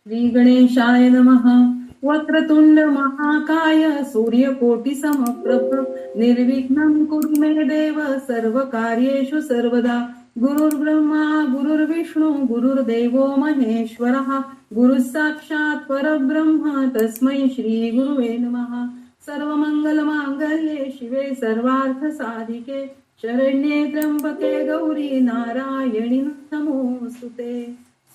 श्री गणेशाय नमः. वक्रतुंड महाकाय सूर्यकोटि समप्रभ निर्विघ्नं कुरु मे देव सर्वकार्येषु सर्वदा. गुरुर्ब्रह्मा गुरुर्विष्णू गुरुर्देवो महेश्वरः गुरुः साक्षात् परब्रह्म तस्मै श्री गुरुवे नमः. सर्वमंगलमांगल्ये शिवे सर्वार्थ साधिके शरण्ये त्र्यंबके गौरी नारायणी नमोस्तुते.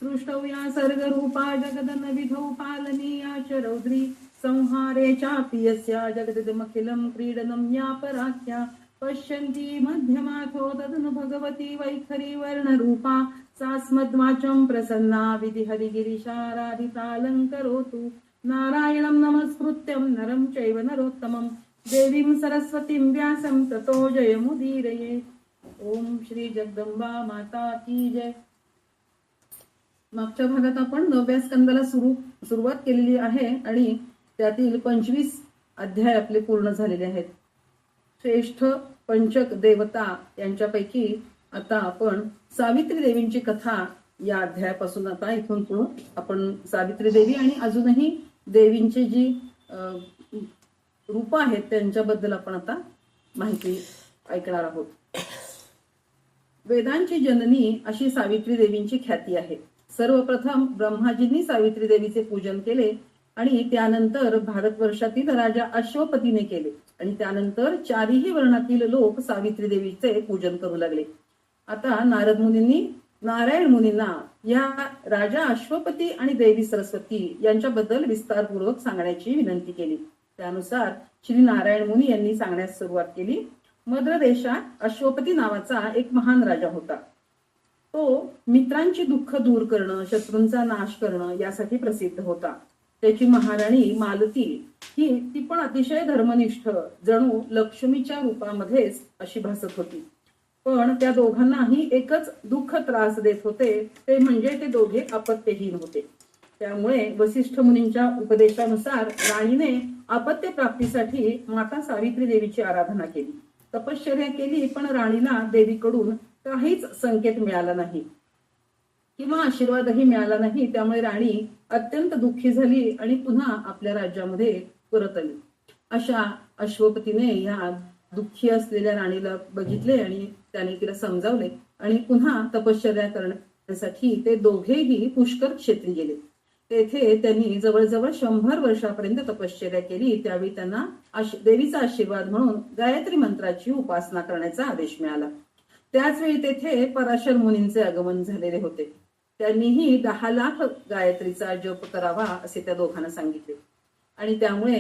सृष्टौ या सर्गरूपा जगदनविधौ पालनीया च रौद्री संहारे चापि यस्या जगदिदमखिलं क्रीडनं या पराख्या पश्यन्ती मध्यमाथो तदनु भगवती वैखरी वर्णरूपा सा स्मद्वाचं प्रसन्ना विधिहरिगिरिशाराधितालङ्करोतु. नारायणं नमस्कृत्यं नरं चैव नरोत्तमं देवीं सरस्वतीं व्यासं ततो जयमुदीरये. ओम श्री जगदंबा माता की जय. मागच्या भागात आपण 9व्या स्कंदाला सुरुवात केलेली आहे आणि त्यातील 25 अध्याय आपले पूर्ण झालेले आहेत. श्रेष्ठ पंचक देवता यांच्यापैकी आता आपण सावित्री देवींची कथा या अध्यायापासून आता इथून पुढे आपण सावित्री देवी आणि अजूनही देवींची जी रूप आहेत त्यांच्याबद्दल आपण आता माहिती ऐकणार आहोत. वेदांची जननी अशी सावित्री देवींची ख्याती आहे. सर्वप्रथम ब्रह्माजींनी सावित्री देवीचे पूजन केले आणि त्यानंतर भारतवर्षातील राजा अश्वपतीने केले आणि त्यानंतर चारही वर्णातील लोक सावित्री देवीचे पूजन करू लागले. आता नारद मुनींनी नारायण मुनींना या राजा अश्वपती आणि देवी सरस्वती यांच्याबद्दल विस्तारपूर्वक सांगण्याची विनंती केली. त्यानुसार श्री नारायण मुनी यांनी सांगण्यास सुरुवात केली. मद्र देशात अश्वपती नावाचा एक महान राजा होता. तो मित्रांची दुःख दूर करणं, शत्रूंचा नाश करणं यासाठी प्रसिद्ध होता. त्याची महाराणी मालती ती पण अतिशय धर्मनिष्ठ, जणू लक्ष्मीच्या रूपामध्येच अशी भासत होती. पण त्या दोघांनाही एकच दुःख त्रास देत होते, ते म्हणजे ते दोघे अपत्यहीन होते. त्यामुळे वसिष्ठ मुनींच्या उपदेशानुसार राणीने अपत्य प्राप्तीसाठी माता सावित्री देवीची आराधना केली, तपश्चर्या केली. पण राणीला देवीकडून काहीच संकेत मिळाला नाही किंवा आशीर्वादही मिळाला नाही. त्यामुळे राणी अत्यंत दुःखी झाली आणि पुन्हा आपल्या राज्यामध्ये परत आली. अशा अश्वपतीने या दुःखी असलेल्या राणीला बघितले आणि त्याने तिला समजावले आणि पुन्हा तपश्चर्या करण्यासाठी ते दोघेही पुष्कर क्षेत्री गेले. तेथे त्यांनी जवळजवळ 100 वर्षापर्यंत तपश्चर्या केली. त्यावेळी त्यांना देवीचा आशीर्वाद म्हणून गायत्री मंत्राची उपासना करण्याचा आदेश मिळाला. त्याच वेळी तेथे पराशर मुनींचे आगमन झालेले होते. त्यांनीही 10 लाख गायत्रीचा जप करावा असे त्या दोघांना सांगितले आणि त्यामुळे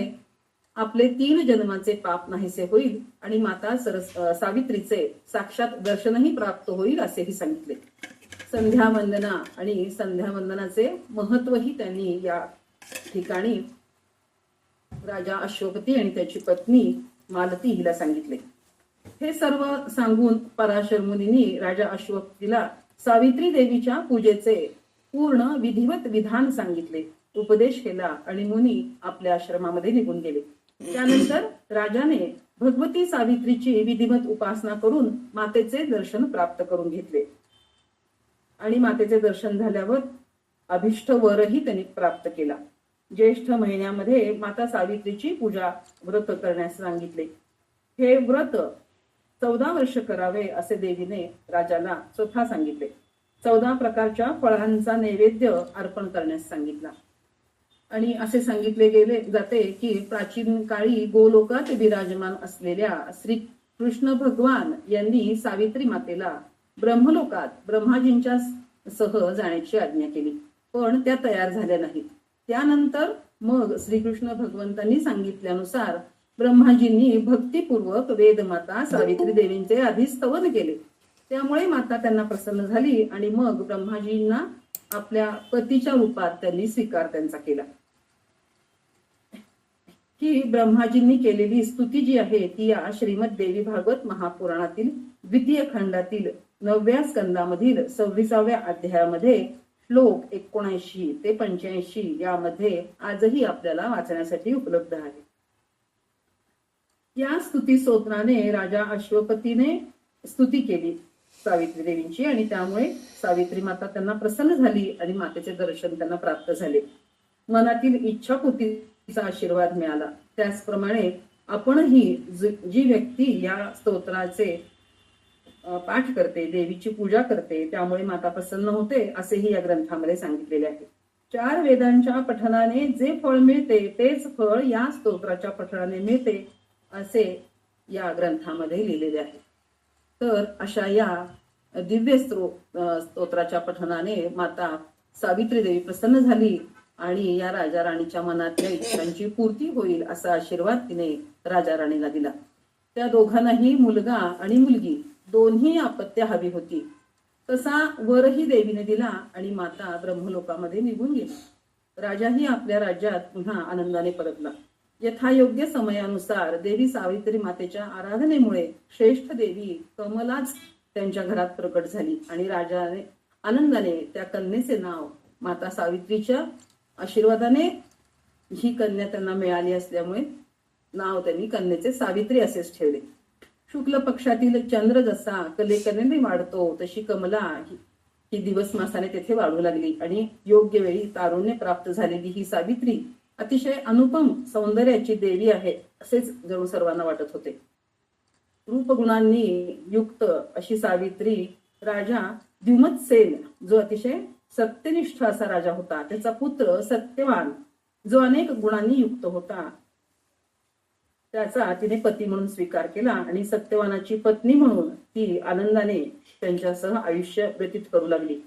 आपले 3 जन्माचे पाप नाहीसे होईल आणि माता सावित्रीचे साक्षात दर्शनही प्राप्त होईल असेही सांगितले. संध्यावंदना आणि संध्यावंदनाचे महत्वही त्यांनी या ठिकाणी राजा अश्वपती आणि त्याची पत्नी मालती हिला सांगितले. हे सर्व सांगून पराशर मुनींनी राजा अश्वपतीला सावित्री देवीच्या पूजेचे पूर्ण विधिवत विधान सांगितले, उपदेश केला आणि मुनी आपल्या आश्रमामध्ये निघून गेले. त्यानंतर राजाने भगवती सावित्रीची विधिवत उपासना करून मातेचे दर्शन प्राप्त करून घेतले आणि मातेचे दर्शन झाल्यावर अभिष्ट वरही त्यांनी प्राप्त केला. ज्येष्ठ महिन्यामध्ये माता सावित्रीची पूजा व्रत करण्यास सांगितले. हे व्रत 14 वर्ष करावे असे देवीने राजाला स्वतः सांगितले. 14 प्रकारच्या फळांचा नैवेद्य अर्पण करण्यास सांगितला आणि असे सांगितले गेले जाते की प्राचीन काळी गोलोकात विराजमान असलेल्या श्री कृष्ण भगवान यांनी सावित्री मातेला ब्रह्मलोकात ब्रह्माजींच्या सह जाण्याची आज्ञा केली, पण त्या तयार झाल्या नाहीत. त्यानंतर मग श्रीकृष्ण भगवंतांनी सांगितल्यानुसार ब्रह्माजींनी भक्तिपूर्वक वेदमाता सावित्री देवींचे आधी स्तवन केले. त्यामुळे माता त्यांना प्रसन्न झाली आणि मग ब्रह्माजींना आपल्या पतीच्या रूपात त्यांनी स्वीकार त्यांचा केला. ही ब्रह्माजींनी केलेली स्तुती जी आहे ती या श्रीमद देवी भागवत महापुराणातील 2य खंडातील 9व्या स्कंदामधील 26व्या अध्यायामध्ये श्लोक 79 ते 85 यामध्ये आजही आपल्याला वाचण्यासाठी उपलब्ध आहे. या स्तुती स्तोत्राने राजा अश्वपतीने स्तुती केली सावित्री देवींची, आणि त्यामुळे सावित्री माता त्यांना प्रसन्न झाली आणि मातेचे दर्शन त्यांना प्राप्त झाले. मनातील इच्छापूर्तीचा आशीर्वाद मिळाला. त्याचप्रमाणे आपणही जी व्यक्ती या स्तोत्राचे पाठ करते, देवीची पूजा करते, त्यामुळे माता प्रसन्न होते, असेही या ग्रंथामध्ये सांगितलेले आहे. 4 वेदांच्या पठनाने जे फळ मिळते तेच फळ या स्तोत्राच्या पठनाने मिळते, असे या ग्रंथामध्ये लिहिलेले आहे. तर अशा या दिव्य स्तोत्राच्या पठनाने माता सावित्री देवी प्रसन्न झाली आणि या राजा राणीच्या मनातल्या इच्छांची पूर्ती होईल असा आशीर्वाद तिने राजा राणीला दिला. त्या दोघांनाही मुलगा आणि मुलगी दोन्ही अपत्य हवी होती. तसा वरही देवीने दिला आणि माता ब्रह्मलोकामध्ये निघून गेली. राजाही आपल्या राज्यात पुन्हा आनंदाने परतला. यथायोग्य समयानुसार देवी सावित्री मातेच्या आराधनेमुळे श्रेष्ठ देवी कमलाच त्यांच्या घरात प्रकट झाली आणि राजाने आनंदाने त्या कन्येचे नाव, माता सावित्रीच्या आशीर्वादाने ही कन्या त्यांना मिळाली असल्यामुळे नाव त्यांनी कन्येचे सावित्री असेच ठेवले. शुक्ल पक्षातील चंद्र जसा कलेकलेने वाढतो तशी कमला ही दिवस मासाने तेथे वाढू लागली आणि योग्य वेळी तारुण्य प्राप्त झालेली ही सावित्री अतिशय अनुपम सौंदर्याची देवी आहे असेच जणू सर्वांना वाटत होते. रूपगुणांनी युक्त अशी सावित्री राजा द्युमत्सेन, जो अतिशय सत्यनिष्ठ असा राजा होता, त्याचा पुत्र सत्यवान, जो अनेक गुणांनी युक्त होता, त्याचा तिने पती म्हणून स्वीकार केला आणि सत्यवानाची पत्नी म्हणून ती आनंदाने त्यांच्यासह आयुष्य व्यतीत करू लागली.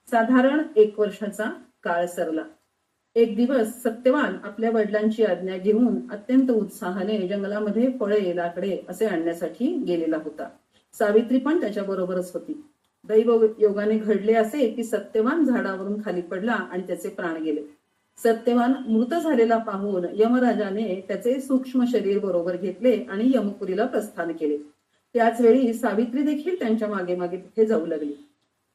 साधारण 1 वर्षाचा काळ सरला. एक दिवस सत्यवान आपल्या वडिलांची आज्ञा घेऊन अत्यंत उत्साहाने जंगलामध्ये फळे, लाकडे असे आणण्यासाठी गेलेला होता. सावित्री पण त्याच्या बरोबरच होती. दैव योगाने घडले असे की सत्यवान झाडावरून खाली पडला आणि त्याचे प्राण गेले. सत्यवान मृत झालेला पाहून यमराजाने त्याचे सूक्ष्म शरीर बरोबर घेतले आणि यमपुरीला प्रस्थान केले. त्याच वेळी सावित्री देखील त्यांच्या मागे मागे तिथे जाऊ लागली.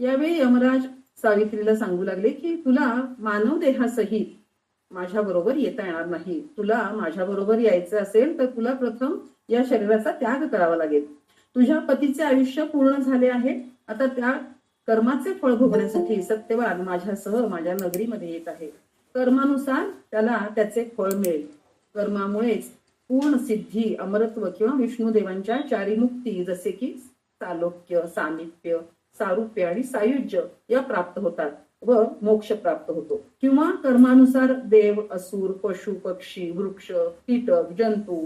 यावेळी यमराज सावित्रीला सांगू लागले की तुला मानव देहासहित माझ्या बरोबर येता येणार नाही. तुला माझ्या बरोबर यायचं असेल तर तुला प्रथम या शरीराचा त्याग करावा लागेल. तुझ्या पतीचे आयुष्य पूर्ण झाले आहे. आता त्या कर्माचे फळ भोगण्यासाठी सत्यवान माझ्यासह माझ्या नगरीमध्ये येत आहे. कर्मानुसार त्याला त्याचे फळ मिळेल. कर्मामुळेच पूर्ण सिद्धी, अमरत्व किंवा विष्णुदेवांच्या 4 मुक्ती जसे की सालोक्य, सामिप्य, सारुप्य आणि सायुज्य या प्राप्त होतात व मोक्ष प्राप्त होतो. किंवा कर्मानुसार देव, असुर, पशु, पक्षी, वृक्ष, कीटक, जंतू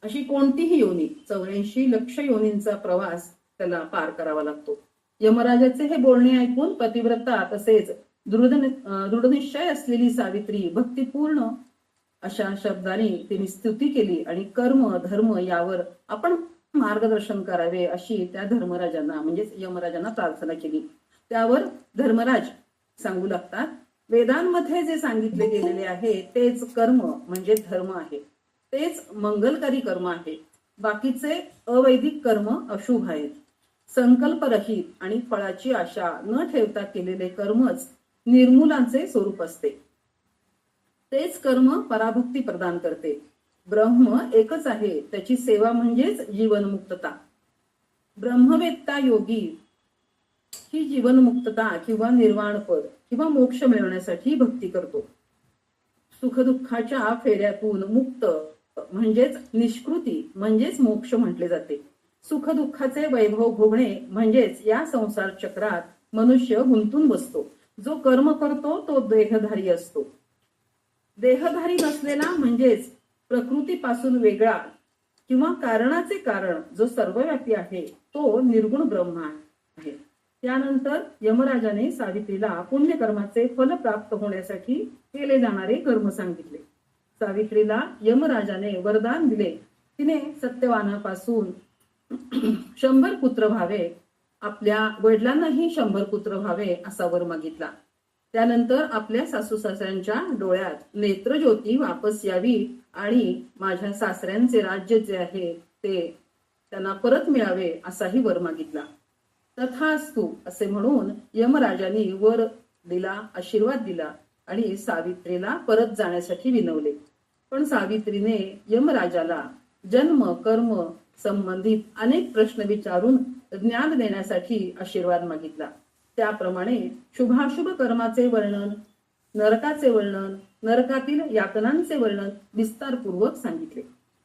अशी कोणतीही योनी 84 लक्ष योनींचा प्रवास त्याला पार करावा लागतो. यमराजाचे हे बोलणे ऐकून पतिव्रता तसेच दृढनिश्चय असलेली सावित्री भक्तिपूर्ण अशा शब्दाने तिने स्तुती केली आणि कर्म धर्म यावर आपण मार्गदर्शन करावे अशी त्या धर्मराजांना म्हणजेच यमराजांना प्रार्थना केली. त्यावर धर्मराज सांगू लागतात, वेदांमध्ये जे सांगितले गेलेले आहे तेच कर्म म्हणजे धर्म आहे, तेच मंगलकारी कर्म आहे. बाकीचे अवैदिक कर्म अशुभ आहेत. संकल्परहित आणि फळाची आशा न ठेवता केलेले कर्मच निर्मूलांचे स्वरूप असते. तेच कर्म पराभक्ती प्रदान करते. ब्रह्म एकच आहे, त्याची सेवा म्हणजेच जीवनमुक्तता. ब्रह्मवेत्ता योगी ही जीवनमुक्तता किंवा निर्वाणपद किंवा मोक्ष मिळवण्यासाठी भक्ती करतो. सुखदुःखाच्या फेऱ्यातून मुक्त म्हणजेच निष्कृती म्हणजेच मोक्ष म्हटले जाते. सुखदुःखाचे वैभव भोगणे म्हणजेच या संसार चक्रात मनुष्य गुंतून बसतो. जो कर्म करतो तो देहधारी असतो. देहधारी नसलेला म्हणजेच प्रकृतीपासून वेगळा किंवा कारणाचे कारण जो सर्वव्यापी आहे तो निर्गुण ब्रह्म आहे. त्यानंतर यमराजाने सावित्रीला पुण्यकर्माचे फल प्राप्त होण्यासाठी केले जाणारे कर्म सांगितले. सावित्रीला यमराजाने वरदान दिले. तिने सत्यवानापासून 100 पुत्र व्हावे, आपल्या वडिलांनाही 100 पुत्र व्हावे असा वर मागितला. त्यानंतर आपल्या सासू सासऱ्यांच्या डोळ्यात नेत्रज्योती वापस यावी आणि माझ्या सासऱ्यांचे राज्य जे आहे ते त्यांना परत मिळावे असाही वर मागितला. तथास्तु असे म्हणून यमराजांनी वर दिला, आशीर्वाद दिला आणि सावित्रीला परत जाण्यासाठी विनवले. पण सावित्रीने यमराजाला जन्म कर्म संबंधित अनेक प्रश्न विचारून ज्ञान देण्यासाठी आशीर्वाद मागितला. त्याप्रमाणे शुभाशुभ कर्माचे वर्णन, नरकाचे वर्णन, नरकातील यातनांचे वर्णन विस्तारपूर्वक सांगितले.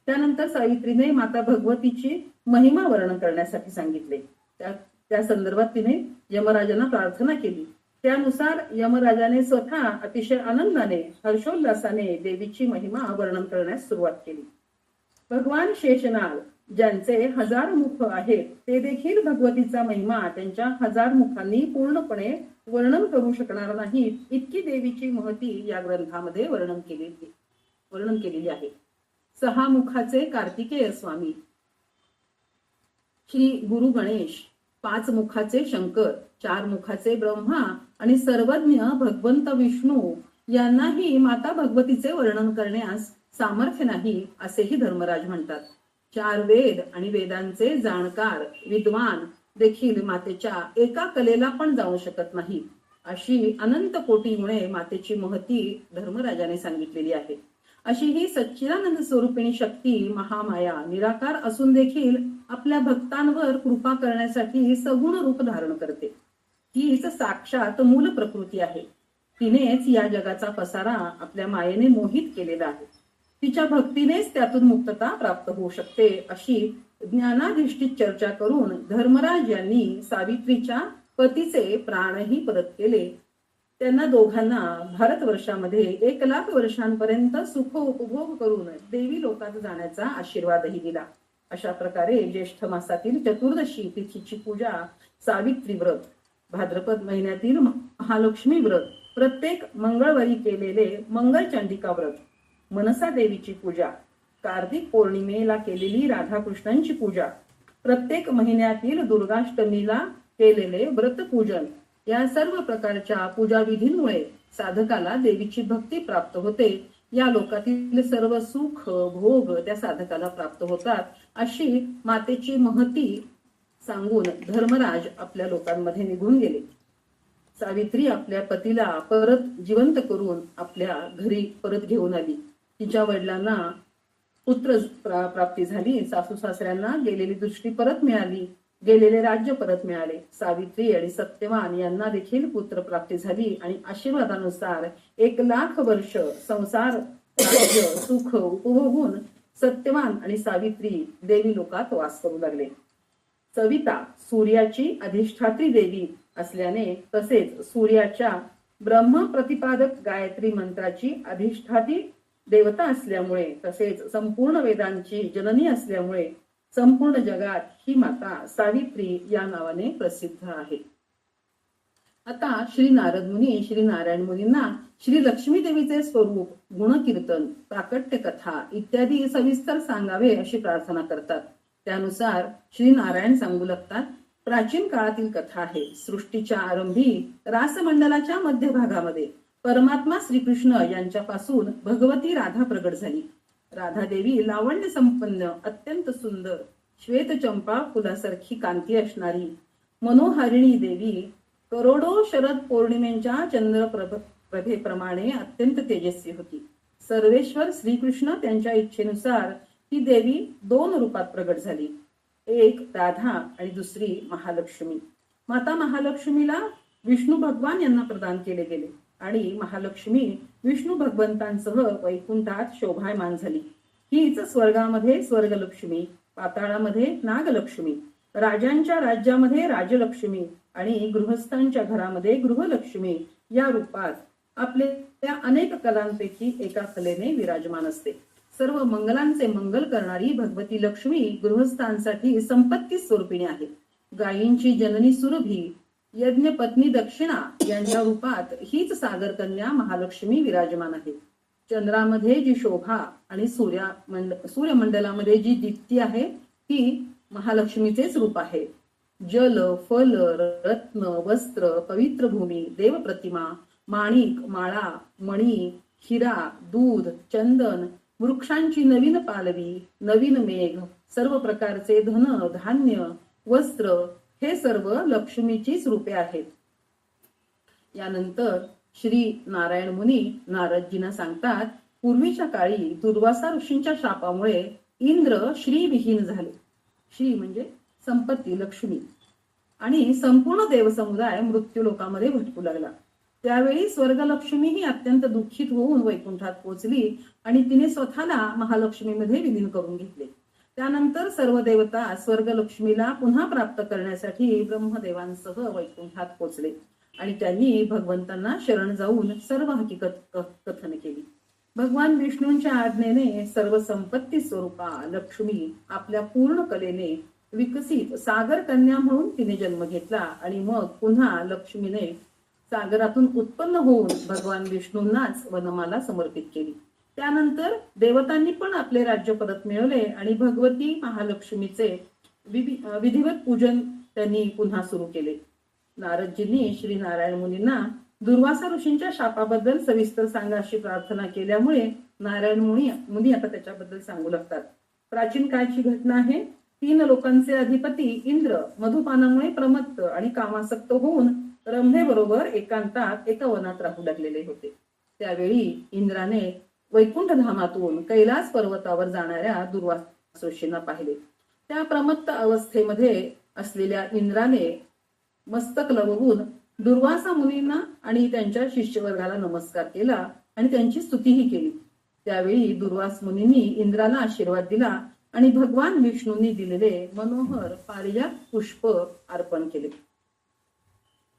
त्यानंतर सावित्रीने माता भगवतीची महिमा वर्णन करण्यासाठी सांगितले. त्या संदर्भात तिने यमराजांना प्रार्थना केली. त्यानुसार यमराजाने स्वतः अतिशय आनंदाने हर्षोल्लासाने देवीची महिमा वर्णन करण्यास सुरुवात केली. भगवान शेषनाग ज्यांचे 1000 मुख आहेत ते देखील भगवतीचा महिमा त्यांच्या 1000 मुखांनी पूर्णपणे वर्णन करू शकणार नाहीत, इतकी देवीची महती या ग्रंथामध्ये वर्णन केलेली आहे. 6 मुखाचे कार्तिकेय स्वामी श्री गुरु गणेश, 5 मुखाचे शंकर, 4 मुखाचे ब्रह्मा आणि सर्वज्ञ भगवंत विष्णू यांनाही माता भगवतीचे वर्णन करण्यास सामर्थ्य नाही असेही धर्मराज म्हणतात. 4 वेद आणि वेदांचे जाणकार विद्वान देखील मातेच्या एका कलेला पण जाऊ शकत नाही, अशी अनंत कोटी गुणे मातेची महती धर्मराजाने सांगितलेली आहे. अशी ही सच्चिदानंद स्वरूपिणी शक्ती महामाया निराकार असून देखील आपल्या भक्तांवर कृपा करण्यासाठी सगुण रूप धारण करते. हीच साक्षात मूल प्रकृती आहे. तिनेच या जगाचा पसारा आपल्या मायेने मोहित केलेला आहे. तिच्या भक्तीनेच त्यातून मुक्तता प्राप्त होऊ शकते, अशी ज्ञानाधिष्ठित चर्चा करून धर्मराज यांनी सावित्रीच्या पतीचे प्राणही परत केले. त्यांना दोघांना भारतवर्षामध्ये 1,00,000 वर्षांपर्यंत सुख उपभोग करून देवी लोकात जाण्याचा आशीर्वादही दिला. अशा प्रकारे ज्येष्ठ मासातील चतुर्दशी तिथीची पूजा, सावित्री व्रत, भाद्रपद महिन्यातील महालक्ष्मी व्रत, प्रत्येक मंगळवारी केलेले मंगलचंडिका व्रत, मनसा देवीची पूजा, कार्तिक पौर्णिमेला केलेली राधाकृष्णांची पूजा, प्रत्येक महिन्यातील दुर्गाष्टमीला केलेले व्रतपूजन, या सर्व प्रकारच्या पूजा विधींमुळे साधकाला देवीची भक्ती प्राप्त होते. या लोकातील सर्व सुख भोग त्या साधकाला प्राप्त होतात, अशी मातेची महती सांगून धर्मराज आपल्या लोकांमध्ये निघून गेले. सावित्री आपल्या पतीला परत जिवंत करून आपल्या घरी परत घेऊन आली. तिच्या वडिलांना पुत्र प्राप्ती झाली. सासू सासऱ्यांना गेलेली दृष्टी परत मिळाली, गेलेले राज्य परत मिळाले. सावित्री आणि सत्यवान यांना देखील पुत्र प्राप्ती झाली आणि आशीर्वादानुसार 1,00,000 वर्ष संसार राज्य सुख उपभोगून सत्यवान आणि सावित्री देवी लोकात वास करू लागले. सविता सूर्याची अधिष्ठात्री देवी असल्याने तसेच सूर्याच्या ब्रह्म प्रतिपादक गायत्री मंत्राची अधिष्ठाती देवता असल्यामुळे तसेच संपूर्ण वेदांची जननी असल्यामुळे संपूर्ण जगात ही माता सावित्री या नावाने प्रसिद्ध आहे. आता श्री नारद मुनी श्री नारायण मुनींना श्री लक्ष्मी देवीचे स्वरूप, गुणकीर्तन, प्राकट्य कथा इत्यादी सविस्तर सांगावे अशी प्रार्थना करतात. त्यानुसार श्री नारायण सांगू लागतात. प्राचीन काळातील कथा आहे. सृष्टीच्या आरंभी रासमंडलाच्या मध्यभागामध्ये परमात्मा श्रीकृष्ण यांच्यापासून भगवती राधा प्रगट झाली. राधा देवी लावण्य संपन्न, अत्यंत सुंदर, श्वेत चंपा फुलासारखी कांती असणारी मनोहारिणी देवी, करोडो शरद पौर्णिमेच्या चंद्रप्रभेप्रमाणे अत्यंत तेजस्वी होती. सर्वेश्वर श्रीकृष्ण त्यांच्या इच्छेनुसार ही देवी 2 रूपात प्रगट झाली. एक राधा आणि दुसरी महालक्ष्मी. माता महालक्ष्मीला विष्णू भगवान यांना प्रदान केले गेले आणि महालक्ष्मी विष्णू भगवंतांसह वैकुंठात शोभायमान झाली. हीच स्वर्गामध्ये स्वर्गलक्ष्मी, पाताळामध्ये नागलक्ष्मी, राजांच्या राज्यामध्ये राजलक्ष्मी आणि गृहस्थांच्या घरामध्ये गृहलक्ष्मी या रूपात आपल्या अनेक कलांपैकी एका कलेने विराजमान असते. सर्व मंगलांचे मंगल करणारी भगवती लक्ष्मी गृहस्थांसाठी संपत्ती स्वरूपिणी आहे. गायींची जननी सुरभी, यज्ञ पत्नी दक्षिणा यांच्या रूपात हीच सागर कन्या महालक्ष्मी विराजमान आहे. चंद्रामध्ये जी शोभा आणि सूर्यमंडलामध्ये जी दीप्ती आहे ती महालक्ष्मीचेच रूप आहे. जल, फल, रत्न, वस्त्र, पवित्र भूमी, देवप्रतिमा, माणिक, माळा, मणी, हिरा, दूध, चंदन, वृक्षांची नवीन पालवी, नवीन मेघ, सर्व प्रकारचे धन, धान्य, वस्त्र हे सर्व लक्ष्मीचीच रूपे आहेत. यानंतर श्री नारायण मुनी नारदजींना सांगतात, पूर्वीच्या काळी दुर्वासा ऋषींच्या शापामुळे इंद्र श्रीविहीन झाले. श्री म्हणजे संपत्ती, लक्ष्मी. आणि संपूर्ण देवसमुदाय मृत्यू लोकामध्ये भटकू लागला. त्यावेळी स्वर्गलक्ष्मी ही अत्यंत दुःखित होऊन वैकुंठात पोहोचली आणि तिने स्वतःला महालक्ष्मीमध्ये विलीन करून घेतले. त्यानंतर सर्व देवता स्वर्गलक्ष्मीला पुन्हा प्राप्त करण्यासाठी ब्रह्मदेवांसह वैकुंठात पोहोचले आणि त्यांनी भगवंतांना शरण जाऊन सर्व हकीकत कथन केली. भगवान विष्णूंच्या आज्ञेने सर्व संपत्ती स्वरूपा लक्ष्मी आपल्या पूर्ण कलेने विकसित सागर कन्या म्हणून तिने जन्म घेतला आणि मग पुन्हा लक्ष्मीने सागरातून उत्पन्न होऊन भगवान विष्णूंनाच वनमाला समर्पित केली. त्यानंतर देवतांनी पण आपले राज्य परत मिळवले आणि भगवती महालक्ष्मीचे विधिवत पूजन त्यांनी पुन्हा सुरू केले. नारदजींनी श्री नारायण मुनींना दुर्वासा ऋषींच्या शापाबद्दल सविस्तर सांगा अशी प्रार्थना केल्यामुळे नारायण मुनी आता त्याच्याबद्दल सांगू लागतात. प्राचीन काळची घटना आहे. 3 लोकांचे अधिपती इंद्र मधुपानामुळे प्रमत्त आणि कामासक्त होऊन रंभेबरोबर एकांतात एका वनात राहू लागलेले होते. त्यावेळी इंद्राने वैकुंठ धामातून कैलास पर्वतावर जाणाऱ्या दुर्वासा ऋषींना पाहिले. त्या प्रमत्त अवस्थेमध्ये असलेल्या इंद्राने मस्तक लवून दुर्वासा मुनींना आणि त्यांच्या शिष्यवर्गाला नमस्कार केला आणि त्यांची स्तुतीही केली. त्यावेळी दुर्वास मुनींनी इंद्राला आशीर्वाद दिला आणि भगवान विष्णूंनी दिलेले मनोहर पारिजात पुष्प अर्पण केले.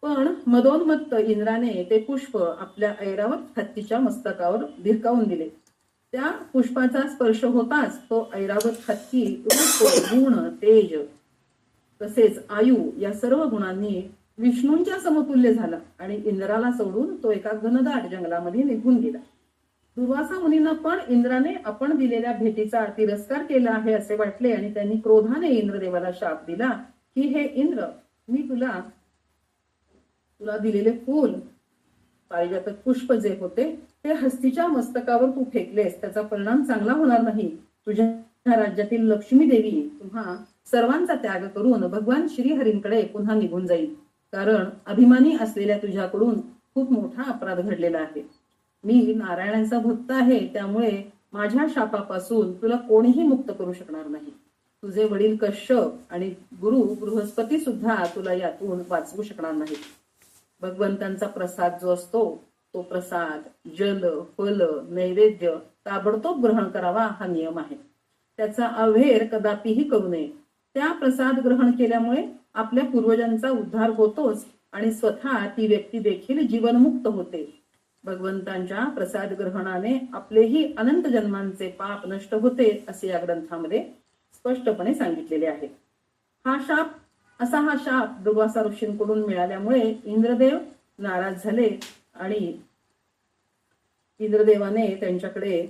पण मदोन्मत्त इंद्राने ते पुष्प आपल्या ऐरावत हत्तीच्या मस्तकावर भिरकावून दिले. त्या पुष्पाचा स्पर्श होताच तो ऐरावत हत्ती रूप, गुण, तेज तसेच आयु या सर्व गुणांनी विष्णूंच्या समतुल्य झाला आणि इंद्राला सोडून तो एका घनदाट जंगलामध्ये निघून गेला. दुर्वासा मुनींना पण इंद्राने आपण दिलेल्या भेटीचा तिरस्कार केला आहे असे वाटले आणि त्यांनी क्रोधाने इंद्रदेवाला शाप दिला की हे इंद्र, मी तुला दिलेले फूल पारिजातक पुष्प जे होते ते हस्तीच्या मस्तकावर तू फेकलेस, त्याचा परिणाम चांगला होणार नाही. तुझ्या राज्यातील लक्ष्मी देवी तुम्हा सर्वांचा त्याग करून भगवान श्रीहरींकडे पुन्हा निघून जाईल, कारण अभिमानी असलेल्या तुझ्याकडून खूप मोठा अपराध घडलेला आहे. मी नारायणांचा भक्त आहे, त्यामुळे माझ्या शापापासून तुला कोणीही मुक्त करू शकणार नाही. तुझे वडील कश्यप आणि गुरु बृहस्पती सुद्धा तुला यातून वाचवू शकणार नाही. भगवंतांचा प्रसाद जो असतो तो प्रसाद, जल, फल, नैवेद्य ताबडतोब ग्रहण करावा हा नियम आहे. त्याचा अव्हेर कदापिही करू नये. त्या प्रसाद ग्रहण केल्यामुळे आपल्या पूर्वजांचा उद्धार होतोच आणि स्वतः ती व्यक्ती देखील जीवनमुक्त होते. भगवंतांच्या प्रसाद ग्रहणाने आपलेही अनंत जन्मांचे पाप नष्ट होते असे या ग्रंथामध्ये स्पष्टपणे सांगितलेले आहे. हा शाप दुर्वासा ऋषींकडून मिळाल्यामुळे इंद्रदेव नाराज झाले आणि इंद्रदेवाने त्यांच्याकडे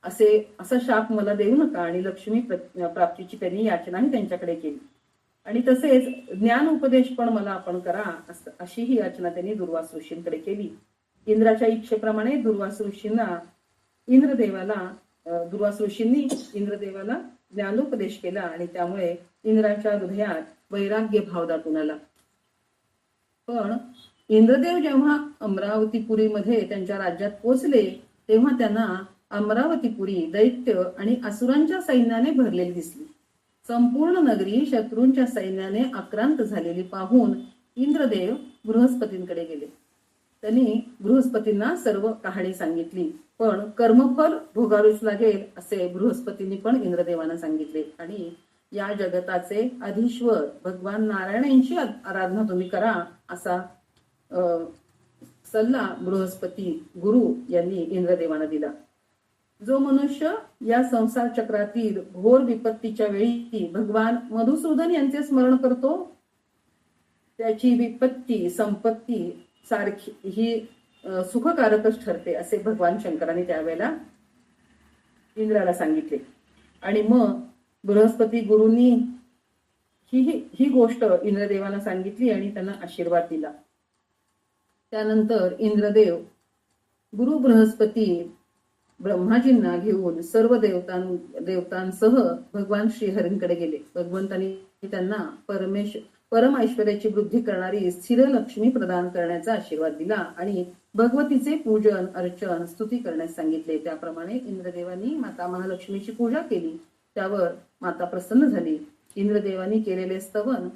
असा शाप मला देऊ नका आणि लक्ष्मी प्राप्तीची त्यांनी याचनाही त्यांच्याकडे केली आणि तसेच ज्ञान उपदेश पण मला आपण करा अशी ही याचना त्यांनी दुर्वास ऋषींकडे केली. इंद्राच्या इच्छेप्रमाणे दुर्वास ऋषींनी इंद्रदेवाला ज्ञानोपदेश केला आणि त्यामुळे इंद्राच्या हृदयात वैराग्य भाव दाटून आला. पण इंद्रदेव जेव्हा अमरावतीपुरीमध्ये त्यांच्या राज्यात पोहोचले तेव्हा त्यांना अमरावतीपुरी दैत्य आणि असुरांच्या सैन्याने भरलेली दिसली. संपूर्ण नगरी शत्रूंच्या सैन्याने आक्रांत झालेली पाहून इंद्रदेव बृहस्पतींकडे गेले. त्यांनी बृहस्पतींना सर्व कहाणी सांगितली. पण कर्मफल भोगावेच लागेल असे बृहस्पतींनी पण इंद्रदेवांना सांगितले आणि या जगताचे अधीश्वर भगवान नारायणांची आराधना तुम्ही करा असा सल्ला बृहस्पती गुरु यांनी इंद्रदेवांना दिला. जो मनुष्य या संसार चक्रातील घोर विपत्तीच्या वेळी भगवान मधुसूदन यांचे स्मरण करतो त्याची विपत्ती संपत्ती सारखी ही सुखकारकच ठरते असे भगवान शंकरांनी त्यावेळेला इंद्राला सांगितले. आणि मग बृहस्पती गुरूंनी ही गोष्ट इंद्रदेवाला सांगितली आणि त्यांना आशीर्वाद दिला. त्यानंतर इंद्रदेव गुरु बृहस्पती ब्रह्माजींना घेऊन सर्व देवतांसह भगवान श्रीहरींकडे गेले. भगवंतांनी त्यांना परम ऐश्वर्याची वृद्धी करणारी स्थिर लक्ष्मी प्रदान करण्याचा आशीर्वाद दिला आणि भगवतीचे पूजन अर्चन स्तुती करण्यास सांगितले. त्याप्रमाणे इंद्रदेवांनी माता महालक्ष्मीची पूजा केली. त्यावर माता प्रसन्न झाली इंद्रदेवानी केलेले स्तवन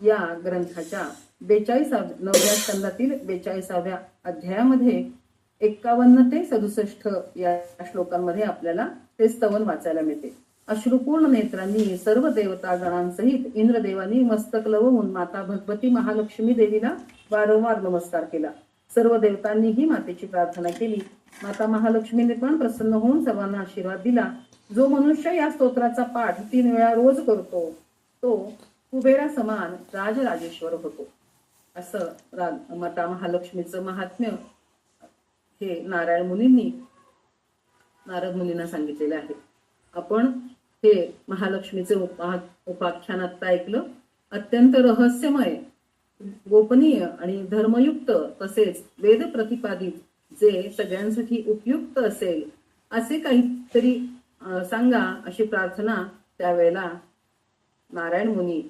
या ग्रंथाच्या 9व्या स्कंदातील 42व्या अध्यायामध्ये 51 ते 67 या श्लोकांमध्ये आपल्याला ते स्तवन वाचायला मिळते. अश्रुपूर्ण नेत्रांनी सर्व देवता गणांसहित इंद्रदेवानी मस्तक लवून माता भगवती महालक्ष्मी देवीला वारंवार नमस्कार केला. सर्व देवतांनीही मातेची प्रार्थना केली. माता महालक्ष्मीने पण प्रसन्न होऊन सर्वांना आशीर्वाद दिला. जो मनुष्य या स्तोत्राचा पाठ 3 वेळा रोज करतो तो कुबेरा समान राजराजेश्वर होतो. असं माता महालक्ष्मीचं महात्म्य हे नारायण नारद मुनींना सांगितलेलं आहे. आपण हे महालक्ष्मीचे उपाख्यान आता ऐकलं. अत्यंत रहस्यमय, गोपनीय आणि धर्मयुक्त तसेच वेद प्रतिपादित जे सगळ्यांसाठी उपयुक्त असेल असे काहीतरी सांगा अशी प्रार्थना त्यावेळेला नारद मुनी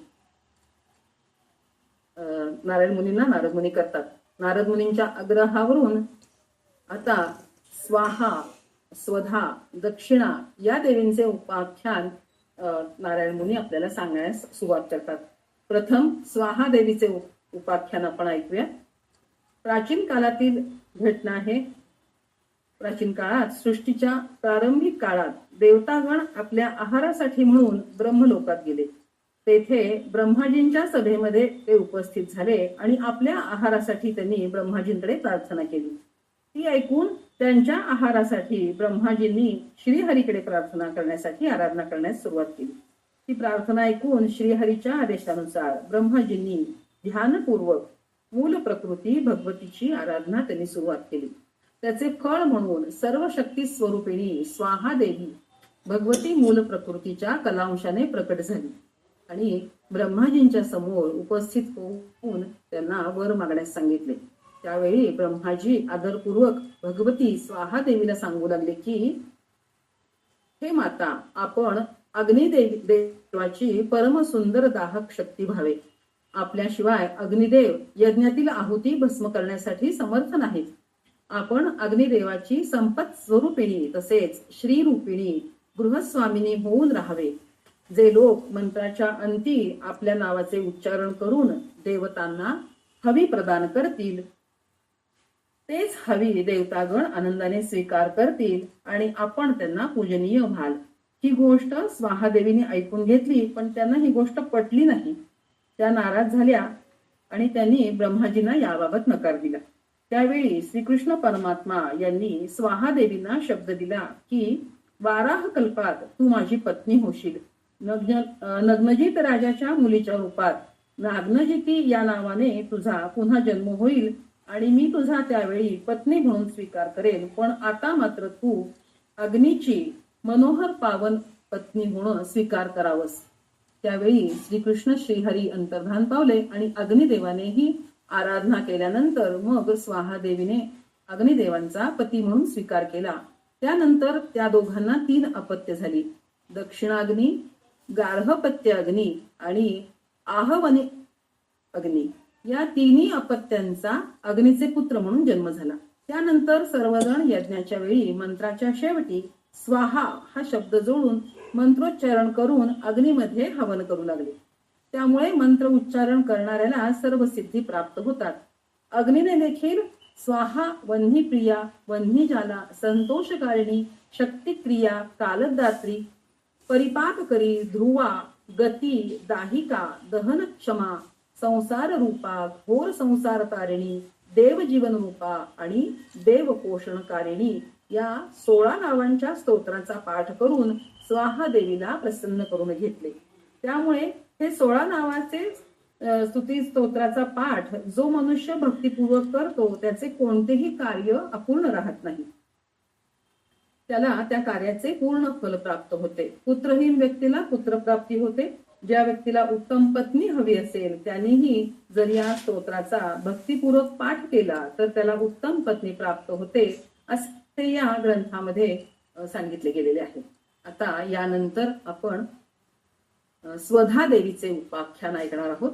करतात. नारद मुनींच्या आग्रहावरून आता स्वाहा, स्वधा, दक्षिणा या देवींचे उपाख्यान नारायण मुनी आपल्याला सांगण्यास सुरुवात करतात. प्रथम स्वाहा देवीचे उपाख्यान आपण ऐकूया. प्राचीन काळातील घटना आहे. प्राचीन काळात सृष्टीच्या प्रारंभिक काळात देवतागण आपल्या आहारासाठी म्हणून ब्रह्मलोकात गेले. तेथे ब्रह्माजींच्या सभेमध्ये ते उपस्थित झाले आणि आपल्या आहारासाठी त्यांनी ब्रह्माजींकडे प्रार्थना केली. ती ऐकून त्यांच्या आहारासाठी ब्रह्माजींनी श्रीहरीकडे प्रार्थना करण्यासाठी आराधना करण्यास सुरुवात केली. ती प्रार्थना ऐकून श्रीहरीच्या आदेशानुसार ब्रह्माजींनी ध्यानपूर्वक मूल प्रकृती भगवतीची आराधना त्यांनी सुरुवात केली. त्याचे फळ म्हणून सर्व शक्ती स्वरूपिणी स्वाहा देवी भगवती मूल प्रकृतीच्या कलांशाने प्रकट झाली आणि ब्रह्माजींच्या समोर उपस्थित होऊन त्यांना वर मागण्यास सांगितले. त्यावेळी ब्रह्माजी आदरपूर्वक भगवती स्वाहा देवीला सांगू लागले की हे माता, आपण अग्निदेवाची परम सुंदर दाहक शक्ती व्हावे. आपल्याशिवाय अग्निदेव यज्ञातील आहुती भस्म करण्यासाठी समर्थ नाहीत. आपण अग्निदेवाची संपत स्वरूपिणी तसेच श्रीरूपिणी गृहस्वामिनी होऊन राहावे. जे लोक मंत्राच्या अंती आपल्या नावाचे उच्चारण करून देवतांना हवी प्रदान करतील तेच हवी देवतागण आनंदाने स्वीकार करतील आणि आपण त्यांना पूजनीय व्हाल. ही गोष्ट स्वाहादेवीने ऐकून घेतली, पण त्यांना ही गोष्ट पटली नाही. त्या नाराज झाल्या आणि त्यांनी ब्रह्माजींना याबाबत नकार दिला. त्यावेळी श्रीकृष्ण परमात्मा यांनी स्वाहादेवींना शब्द दिला की वाराह कल्पात तू माझी पत्नी होशील. नग्नजित राजाच्या मुलीच्या रूपात नाग्नजिती या नावाने तुझा पुन्हा जन्म होईल आणि मी तुझा त्यावेळी पत्नी म्हणून स्वीकार करेन. पण आता मात्र तू अग्नीची मनोहर पावन पत्नी होणं स्वीकार करावंस. त्यावेळी श्रीकृष्ण श्रीहरी अंतर्धान पावले आणि अग्निदेवानेही आराधना केल्यानंतर मग स्वाहादेवीने अग्निदेवांचा पती म्हणून स्वीकार केला. त्यानंतर त्या दोघांना 3 अपत्य झाली. दक्षिणाग्नी, गार्हपत्य अग्नी आणि आहवनी अग्नी या 3 अपत्यांचा अग्नीचे पुत्र म्हणून जन्म झाला. त्यानंतर सर्वजण यज्ञाच्या वेळी मंत्राच्या शेवटी स्वाहा हा शब्द जोडून मंत्रोच्चारण करून अग्नीमध्ये हवन करू लागले. त्यामुळे मंत्र उच्चारण करणाऱ्याला सर्व सिद्धी प्राप्त होतात. अग्नीने देखील स्वाहा वन्ही प्रिया, वन्ही जाला, संतोषकारिणी, शक्तिक्रिया, कालदात्री, परिपाक करी, ध्रुवा, गती, दाहिका, दहन क्षमा, संसार रूपा, घोर संसार तारिणी, देव जीवन रूपा आणि देव पोषणकारिणी या 16 नावांच्या स्तोत्राचा पाठ करून स्वाहा देवीला प्रसन्न करून घेतले. त्यामुळे हे 16 नावाचे स्तुती स्तोत्राचा पाठ जो मनुष्य भक्तिपूर्वक करतो त्याचे कोणतेही कार्य अपूर्ण राहत नाही. त्याला त्या कार्याचे पूर्ण फल प्राप्त होते. पुत्रहीन व्यक्तीला पुत्रप्राप्ती होते. ज्या व्यक्तीला उत्तम पत्नी हवी असेल त्यानेही जर या स्तोत्राचा भक्तिपूर्वक पाठ केला तर त्याला उत्तम पत्नी प्राप्त होते असे या ग्रंथामध्ये सांगितले गेलेले आहे. आता यानंतर आपण स्वधा देवीचे उपाख्यान ऐकणार आहोत.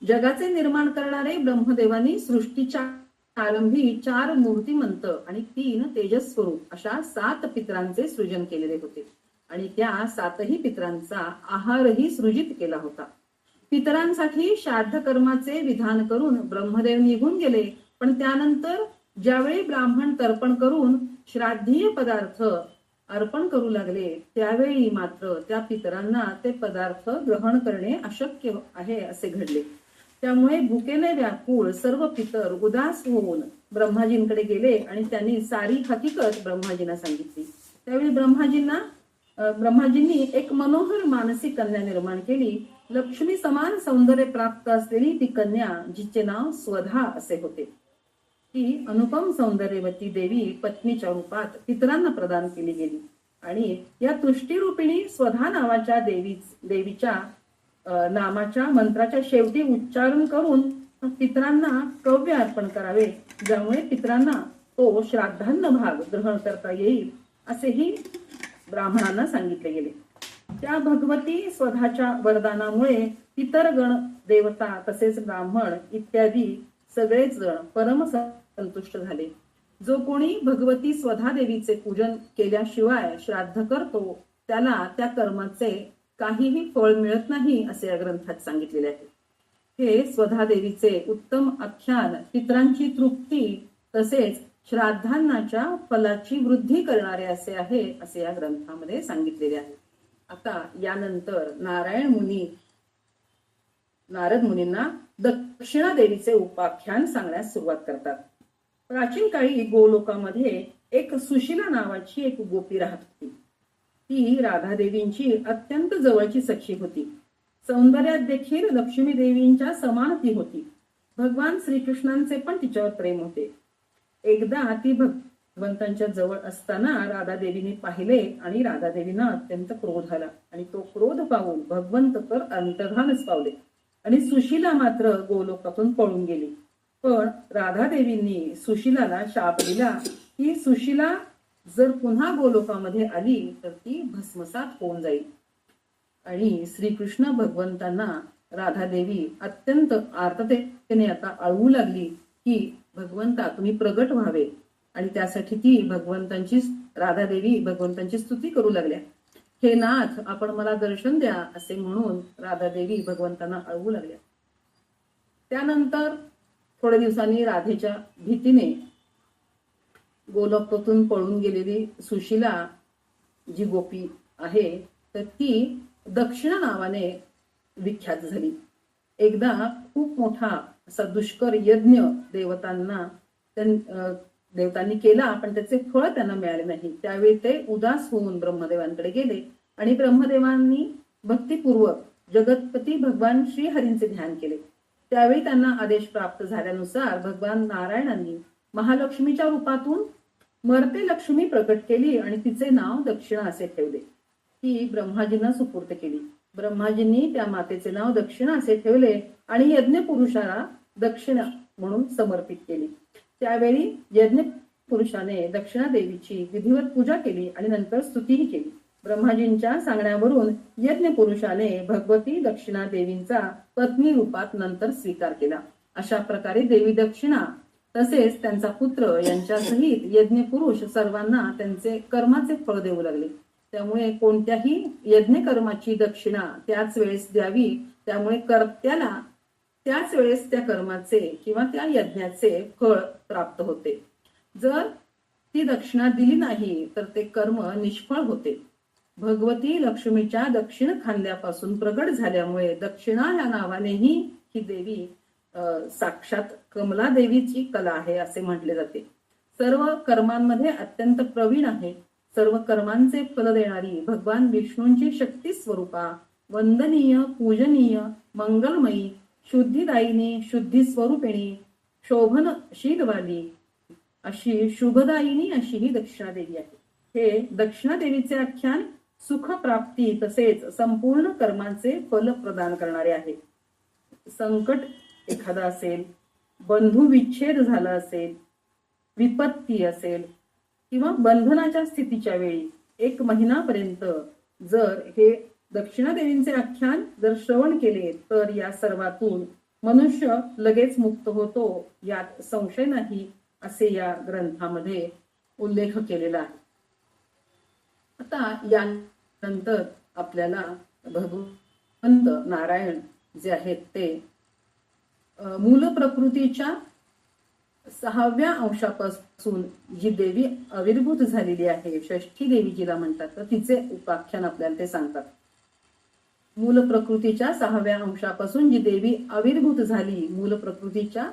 जगाचे निर्माण करणारे ब्रह्मदेवानी सृष्टीच्या आरंभी 4 मूर्तिमंत आणि 3 तेजस्वरूप अशा 7 पितरांचे सृजन केलेले होते आणि त्या 7ही पितरांचा आहारही सृजित केला होता. पितरांसाठी श्राद्ध कर्माचे विधान करून ब्रह्मदेव निघून गेले, पण त्यानंतर ज्यावेळी ब्राह्मण तर्पण करून श्राद्धीय पदार्थ अर्पण करू लागले, त्यावेळी मात्र त्या पितरांना ते पदार्थ ग्रहण करणे अशक्य आहे असे घडले. त्यामुळे भुकेने व्याकुळ सर्व पितर उदास होऊन ब्रह्माजींकडे गेले आणि त्यांनी सारी हकीकत ब्रह्माजींना सांगितली. त्यावेळी ब्रह्माजींनी एक मनोहर मानसिक कन्या निर्माण केली. लक्ष्मी समान सौंदर्य प्राप्त असलेली ती कन्या, जिचे नाव स्वधा असे होते. ती अनुपम सौंदर्यवती देवी पत्नीच्या रूपात पितरांना प्रदान केली गेली आणि या तुष्टीरूपिणी स्वधा नावाच्या देवीच्या नामाच्या मंत्राच्या शेवटी उच्चारण करून पितरांना कव्य अर्पण करावे, ज्यामुळे पितरांना तो श्राद्धान्न भाग ग्रहण करता येईल असेही ब्राह्मणांना सांगितले गेले. त्या भगवती स्वधाच्या वरदानामुळे पितरगण, देवता तसेच ब्राह्मण इत्यादी सगळेच जण परम संतुष्ट झाले. जो कोणी भगवती स्वधा देवीचे पूजन केल्याशिवाय श्राद्ध करतो, त्याला त्या कर्माचे काहीही फळ मिळत नाही असे या ग्रंथात सांगितलेले आहे. हे स्वधा देवीचे उत्तम आख्यान पितरांची तृप्ती तसेच श्राद्धांनाच्या फलाची वृद्धी करणारे असे आहे असे या ग्रंथामध्ये सांगितलेले आहे. आता यानंतर नारद मुनींना दक्षिणा देवीचे उपाख्यान सांगण्यास सुरुवात करतात. प्राचीन काळी गोलोकामध्ये एक सुशीला नावाची एक गोपी राहत होती. ती राधा देवींची अत्यंत जवळची सखी होती. सौंदर्यात देखील लक्ष्मी देवींच्या समान ती होती. भगवान श्रीकृष्णांचे पण तिच्यावर प्रेम होते. एकदा ती भगवंतांच्या जवळ असताना राधा देवीने पाहिले आणि राधा देवींना अत्यंत क्रोध आला आणि तो क्रोध पाहून भगवंत तर अंतर्धानच पावले आणि सुशीला मात्र गोलोकातून पळून गेली. पण राधा देवींनी सुशीलाला शाप दिला की सुशीला जर पुन्हा गोलोकामध्ये आली तर ती भस्मसात होऊन जाईल. आणि श्रीकृष्ण भगवंतांना राधा देवी अत्यंत आर्ततेने आता अळवू लागली की भगवंता तुम्ही प्रगट व्हावे, आणि त्यासाठी ती राधा देवी भगवंतांची स्तुती करू लागल्या. हे नाथ, आपण मला दर्शन द्या असे म्हणून राधा देवी भगवंतांना अळवू लागल्या. त्यानंतर थोड्या दिवसांनी राधेच्या भीतीने गोलोकातून पळून गेलेली सुशीला जी गोपी आहे तर ती दक्षिणा नावाने विख्यात झाली. एकदा खूप मोठा असा दुष्कर यज्ञ देवतांनी केला, पण त्याचे फळ त्यांना मिळाले नाही. त्यावेळी ते उदास होऊन ब्रह्मदेवांकडे गेले आणि ब्रह्मदेवांनी भक्तिपूर्वक जगतपती भगवान श्रीहरींचे ध्यान केले. त्यावेळी त्यांना आदेश प्राप्त झाल्यानुसार भगवान नारायणांनी महालक्ष्मीच्या रूपातून मर्ते लक्ष्मी प्रकट केली आणि तिचे नाव दक्षिणा असे ठेवले. ती ब्रह्माजींना सुपूर्त केली. ब्रह्माजींनी त्या मातेचे नाव दक्षिणा असे ठेवले आणि यज्ञ पुरुषाला दक्षिणा म्हणून समर्पित केली. त्यावेळी यज्ञ पुरुषाने दक्षिणा देवीची विधिवत पूजा केली आणि नंतर स्तुतीही केली. ब्रह्माजींच्या सांगण्यावरून यज्ञ पुरुषाने भगवती दक्षिणा देवींचा पत्नी रूपात नंतर स्वीकार केला. अशा प्रकारे देवी दक्षिणा तसेच त्यांचा पुत्र यांच्यासहित यज्ञ पुरुष सर्वांना त्यांचे कर्माचे फळ देऊ लागले. त्यामुळे कोणत्याही यज्ञ कर्माची दक्षिणा त्याच वेळेस द्यावी. त्यामुळे कर्त्याला त्याच वेळेस त्या कर्माचे किंवा त्या यज्ञाचे फळ प्राप्त होते. जर ती दक्षिणा दिली नाही तर ते कर्म निष्फळ होते. भगवती लक्ष्मीच्या दक्षिण खांद्यापासून प्रगट झाल्यामुळे दक्षिणा या नावानेही ही देवी साक्षात कमला देवीची कला आहे असे म्हटले जाते. सर्व कर्मांमध्ये अत्यंत प्रवीण आहे. सर्व कर्मांचे फल देणारी भगवान विष्णूंची शक्ती स्वरूपा, वंदनीय, पूजनीय, मंगलमयी, शुद्धिदायिनी, शुद्धी स्वरूपिणी, शोभनशीलवाली अशी शुभदायिनी अशी ही दक्षिणा देवी आहे. हे दक्षिणा देवीचे आख्यान सुख प्राप्ती तसेच संपूर्ण कर्मांचे फल प्रदान करणारे आहे. संकट एखादा असेल, बंधू विच्छेद झाला असेल, विपत्ती असेल किंवा बंधनाच्या स्थितीच्या वेळी 1 महिनापर्यंत जर हे दक्षिणा देवींचे आख्यान जर श्रवण केले तर या सर्वातून मनुष्य लगेच मुक्त होतो, यात संशय नाही असे या ग्रंथामध्ये उल्लेख केलेला आहे. आता नंतर आपल्याला भगवंत नारायण जे आहेत ते मूल प्रकृतीच्या 6व्या अंशापासून जी देवी आविर्भूत झालेली आहे, षष्ठी देवी जिला म्हणतात, तर तिचे उपाख्यान आपल्याला ते सांगतात. मूल प्रकृतीच्या 6व्या अंशापासून जी देवी आविर्भूत झाली, मूल प्रकृतीच्या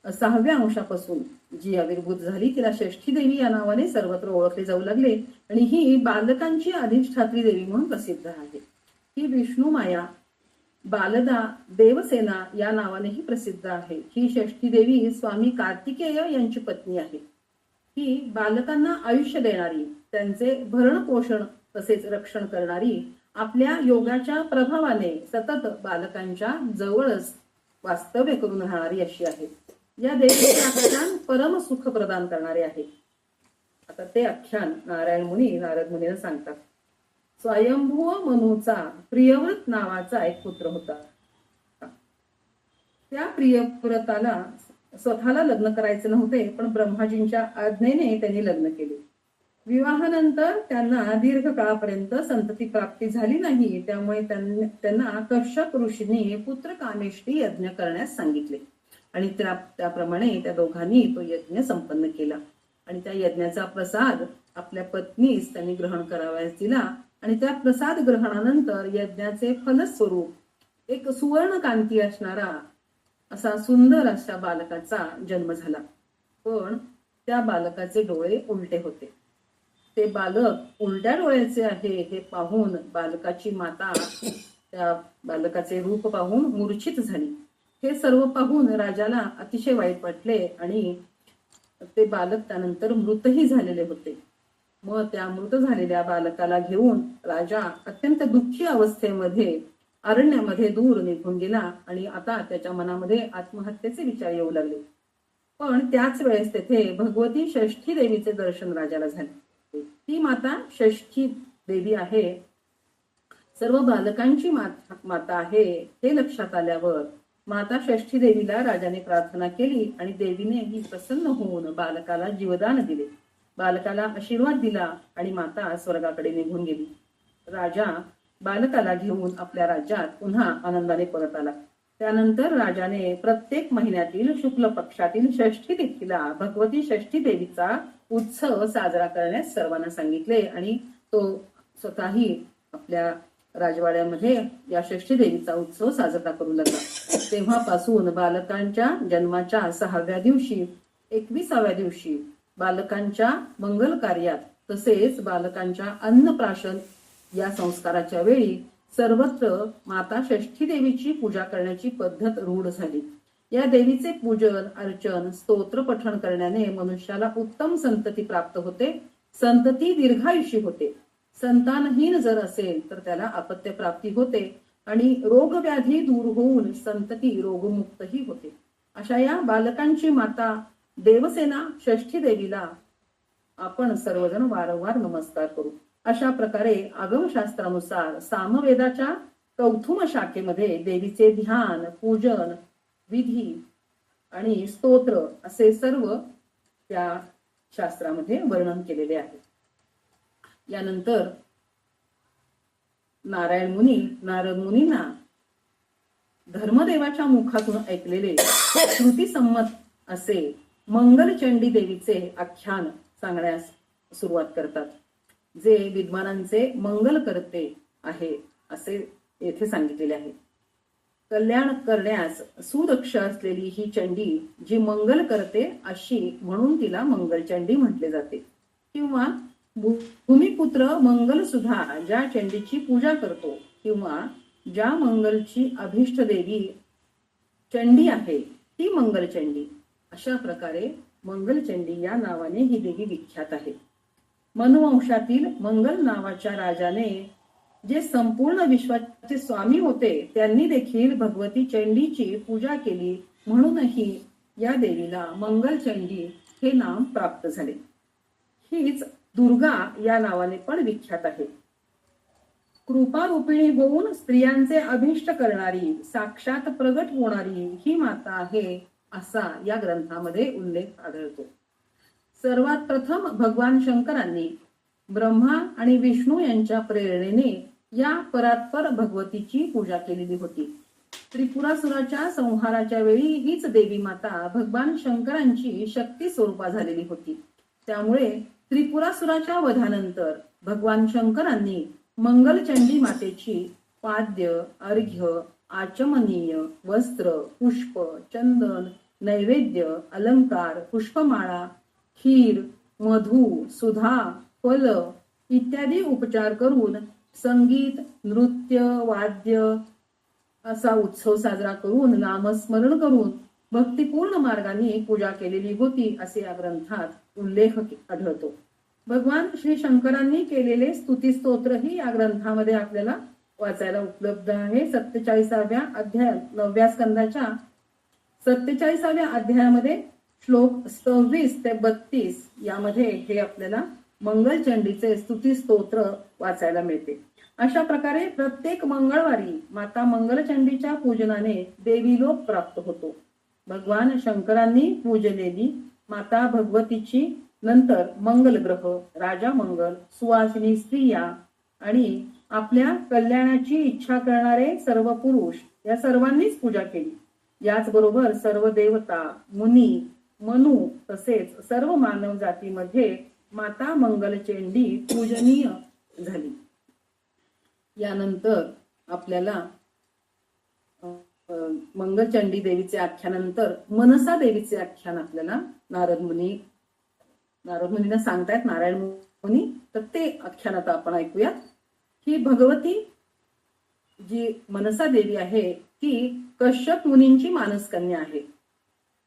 6व्या अंशापासून जी आविर्भूत झाली, तिला षष्ठी देवी या नावाने सर्वत्र ओळखले जाऊ लागले आणि ही बालकांची अधिष्ठात्री देवी म्हणून प्रसिद्ध आहे. ही विष्णू माया बालदा देवसेना या नावानेही प्रसिद्ध आहे. ही षष्ठी देवी स्वामी कार्तिकेय यांची पत्नी आहे. ही बालकांना आयुष्य देणारी, त्यांचे भरण पोषण तसेच रक्षण करणारी, आपल्या योगाच्या प्रभावाने सतत बालकांच्या जवळच वास्तव्य करून राहणारी अशी आहे. या देवीचे आख्यान परम सुख प्रदान करणारे आहे. आता ते आख्यान नारायण मुनी नारद मुनीला सांगतात. स्वयंभू मनुचा प्रियव्रत नावाचा एक पुत्र होता. त्या प्रियव्रताला स्वतःला लग्न करायचे नव्हते, पण ब्रह्माजींच्या आज्ञेने त्यांनी लग्न केले. विवाहानंतर त्यांना दीर्घ काळापर्यंत संतती प्राप्ती झाली नाही. त्यामुळे त्यांना कश्यप ऋषींनी पुत्र कामेष्टी यज्ञ करण्यास सांगितले आणि त्याप्रमाणे त्या दोघांनी तो यज्ञ संपन्न केला आणि त्या यज्ञाचा प्रसाद आपल्या पत्नीस त्यांनी ग्रहण करावयास दिला आणि त्या प्रसाद ग्रहणानंतर यज्ञाचे फलस्वरूप एक सुवर्ण कांती असणारा असा सुंदर अशा बालकाचा जन्म झाला. पण त्या बालकाचे डोळे उलटे होते. ते बालक उलट्या डोळ्याचे आहे हे पाहून बालकाची माता त्या बालकाचे रूप पाहून मूर्छित झाली. हे सर्व पाहून राजाला अतिशय वाईट वाटले आणि ते बालक त्यानंतर मृतही झालेले होते. मग त्या मृत झालेल्या बालकाला घेऊन राजा अत्यंत दुःखी अवस्थेमध्ये अरण्यामध्ये दूर निघून गेला आणि आता त्याच्या मनामध्ये आत्महत्येचे विचार येऊ लागले. पण त्याच वेळेस तेथे भगवती षष्ठी देवीचे दर्शन राजाला झाले. ती माता षष्ठी देवी आहे, सर्व बालकांची माता आहे हे लक्षात आल्यावर माता षष्ठी देवीला राजाने प्रार्थना केली आणि देवीने ही प्रसन्न होऊन बालकाला जीवदान दिले. बालकाला आशीर्वाद दिला आणि माता स्वर्गाकडे निघून गेली. राजा बालकाला घेऊन आपल्या राज्यात पुन्हा आनंदाने परत आला. त्यानंतर राजाने प्रत्येक महिन्यातील शुक्ल पक्षातील षष्ठी तिथीला भगवती षष्ठी देवीचा उत्सव साजरा करण्यास सर्वांना सांगितले आणि तो स्वतःही आपल्या राजवाड्यामध्ये या षष्ठी देवीचा उत्सव साजरा करू लागला. तेव्हापासून बालकांच्या जन्माच्या 6व्या दिवशी 21व्या दिवशी बालकांच्या मंगल कार्यात तसेच बालकांच्या अन्नप्राशन या संस्काराच्या वेळी सर्वत्र माता षष्ठी देवीची पूजा करण्याची पद्धत रूढ झाली. या देवीचे पूजन अर्चन स्तोत्र पठण करण्याने मनुष्याला उत्तम संतती प्राप्त होते, संतती दीर्घायुषी होते. संतानहीन जर असेल तर त्याला अपत्य प्राप्ती होते आणि रोगव्याधी दूर होऊन संतती रोगमुक्तही होते. अशा या बालकांची माता देवसेना षष्ठी देवीला आपण सर्वजण वारंवार नमस्कार करू. अशा प्रकारे आगमशास्त्रानुसार सामवेदाच्या कौथुम शाखेमध्ये देवीचे ध्यान पूजन विधी आणि स्तोत्र असे सर्व त्या शास्त्रामध्ये वर्णन केलेले आहे. यानंतर नारायण मुनी नारद मुनींना धर्मदेवाच्या मुखातून ऐकलेले श्रुतीसंमत असे मंगलचंडी देवीचे आख्यान सांगण्यास सुरुवात करतात, जे विद्वानांचे मंगल करते आहे असे येथे सांगितलेले आहे. कल्याण करण्यास सुदक्ष असलेली ही चंडी जी मंगल करते अशी म्हणून तिला मंगलचंडी म्हटले जाते. किंवा भूमिपुत्र मंगल सुद्धा ज्या चंडीची पूजा करतो किंवा ज्या मंगलची अभिष्ट देवी चंडी आहे ती मंगलचंडी. अशा प्रकारे मंगलचंडी या नावाने ही देवी विख्यात आहे. मनुवंशातील मंगल नावाच्या राजाने जे संपूर्ण विश्वाचे स्वामी होते त्यांनी देखील भगवती चंडीची पूजा केली, म्हणूनही या देवीला मंगलचंडी हे नाम प्राप्त झाले. हीच दुर्गा या नावाने पण विख्यात आहे. कृपारूपिणी होऊन स्त्रियांचे अभिष्ट करणारी साक्षात प्रगट होणारी ही माता आहे असा या ग्रंथामध्ये उल्लेख आढळतो. सर्वात प्रथम भगवान शंकरांनी ब्रह्मा आणि विष्णू यांच्या प्रेरणेने या परात्पर भगवतीची पूजा केलेली होती. त्रिपुरासुराच्या संहाराच्या वेळी हीच देवी माता भगवान शंकरांची शक्ती स्वरूपा झालेली होती. त्यामुळे त्रिपुरासुराच्या वधानंतर भगवान शंकरांनी मंगलचंडी मातेची पाद्य, अर्घ्य, आचमनीय, वस्त्र, पुष्प, चंदन, नैवेद्य, अलंकार, पुष्पमाळा, खीर, मधू, सुधा, फल इत्यादी उपचार करून संगीत, नृत्य, वाद्य असा उत्सव साजरा करून नामस्मरण करून भक्तिपूर्ण मार्गाने पूजा केलेली होती असे या ग्रंथात उल्लेख आढळतो. भगवान श्री शंकरांनी केलेले स्तुती स्तोत्रही या ग्रंथामध्ये आपल्याला वाचायला उपलब्ध आहे. 47व्या अध्याय 9व्या स्कंदाच्या 47व्या अध्यायामध्ये श्लोक 26 ते 32 यामध्ये हे आपल्याला मंगलचंडीचे स्तुती स्तोत्र वाचायला मिळते. अशा प्रकारे प्रत्येक मंगळवारी माता मंगलचंडीच्या पूजनाने देवी लोक प्राप्त होतो. भगवान शंकरांनी पूजलेली माता भगवतीची नंतर मंगल ग्रह, राजा मंगल, सुवासिनी स्त्रिया आणि आपल्या कल्याणाची इच्छा करणारे सर्व पुरुष या सर्वांनीच पूजा केली. याचबरोबर सर्व देवता, मुनी, मनु तसेच सर्व मानव जातीमध्ये माता मंगलचंडी पूजनीय झाली. यानंतर आपल्याला मंगलचंडी देवीचे आख्यानानंतर मनसा देवीचे आख्यान आपल्याला नारद मुनींना सांगतायत, नारायण मुनी. तर ते आख्यान आता आपण ऐकूयात. ही भगवती जी मनसा देवी आहे ती कश्यप मुनींची मानसकन्या आहे.